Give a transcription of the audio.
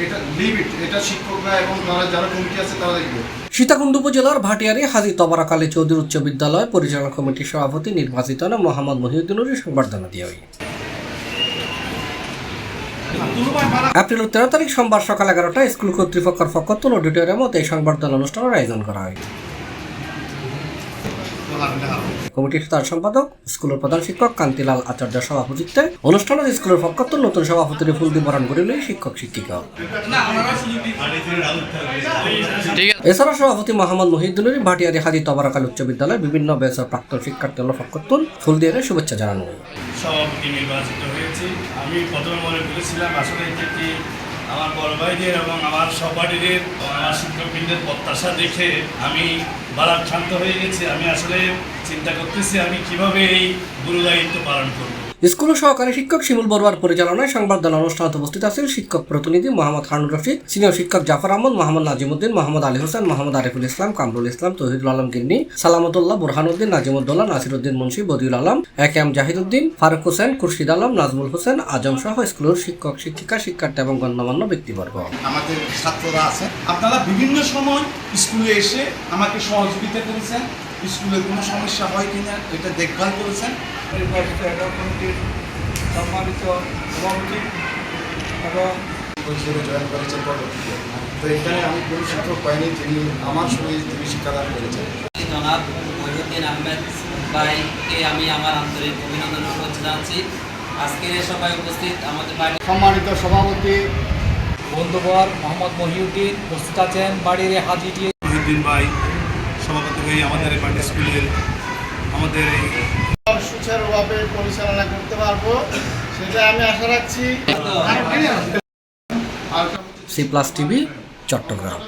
এটা লিমিট, এটা শিক্ষকরা এবং যারা কমিটি আছে তারা দেখবে। সীতাকুণ্ড উপজেলার ভাটিয়ারি হাজী তবারক আলী চৌধুরী উচ্চ বিদ্যালয় পরিচালনা কমিটির সভাপতি নির্বাচিত হন মোহাম্মদ মহিউদ্দিনের সংবর্ধনা দিয়ে হয়। এপ্রিল 13 তারিখ সোমবার সকাল 11টায় স্কুল কর্তৃপক্ষের পক্ষ অডিটোরিয়ামে এই সংবর্ধনা অনুষ্ঠানের আয়োজন করা হয়। কমিটির তার সম্পাদক স্কুলের প্রধান শিক্ষক কান্তিলাল আচার্য সভাপতিত্বে অনুষ্ঠানে স্কুলের পক্ষ নতুন সভাপতির ফুল দিয়ে বরণ করিল শিক্ষক শিক্ষিকা। এছাড়া সভাপতি মোহাম্মদ মহিউদ্দিনের ভাটিয়ারি হাজী তবারক আলী উচ্চ বিদ্যালয়ের বিভিন্ন ব্যাচের প্রাক্তন শিক্ষার্থীদের পক্ষ ফুল দিয়ে শুভেচ্ছা জানানো হয়। সভাপতি নির্বাচিত হয়েছি। আমি প্রথমে মনে করেছিলাম আসলে এটি আমার বড় ভাইদের এবং আমার সহপাঠীদের আমার শিক্ষকবৃন্দের প্রত্যাশা দেখে আমি বারাক শান্ত হয়ে গেছি। আমি আসলে চিন্তা করতেছি আমি কিভাবে এই গুরু দায়িত্ব পালন করব। স্কুল সহকারী শিক্ষক শিমুল বড়ুয়ার পরিচালনায় সংবর্ধনা অনুষ্ঠানে উপস্থিত আছেন শিক্ষক প্রতিনিধি মোহাম্মদ হারুন রশিদ, সিনিয়র শিক্ষক জাফর আহমদ, মোহাম্মদ নাজিমুদ্দিন, মোহাম্মদ আলী হোসেন, মোহাম্মদ আরিফুল ইসলাম, কামরুল ইসলাম, তৌহিদুল আলম গিন্নি, সালামতুল্লাহ, বুরহানুদ্দিন, নাজিমুদ্দৌলা, নাসিরুদ্দিন মুন্সি, বদিউল আলম, এম জাহিদুদ্দিন, ফারুক হোসেন, খুরশিদ আলম, নাজমুল হোসেন, আজম সহ স্কুলের শিক্ষক শিক্ষিকা শিক্ষার্থী এবং গণ্যমান্য ব্যক্তিবর্গ। আমাদের ছাত্ররা আছে, আপনারা বিভিন্ন সময় স্কুলে এসে আমাকে সহযোগিতা করেছেন, স্কুলে কোনো সমস্যা হয় কিনা এটা দেখভাল করেছেন। কমিটির সম্মানিত সভাপতি এবং জয়েন করেছেন পরবর্তীতে, তো এখানে আমি কোনো শিক্ষক পাইনি যিনি আমার সঙ্গে তিনি শিক্ষাদান করেছেন। জনাব মহিউদ্দিন আহমেদ ভাইকে আমি আমার আন্তরিক অভিনন্দন ও শুভেচ্ছা জানাচ্ছি। আজকের এই সভায় উপস্থিত আমাদের বাড়ির সম্মানিত সভাপতি বন্ধুবর মোহাম্মদ মহিউদ্দিন উপস্থিত আছেন। বাড়ির হাজিটি মহিউদ্দিন ভাই সভাপতি হয়ে আমাদের এই পার্টি স্কুলের আমাদের এই সুচারুভাবে পরিচালনা করতে পারবো সেটা আমি আশা রাখছি। C+ TV Chittagong.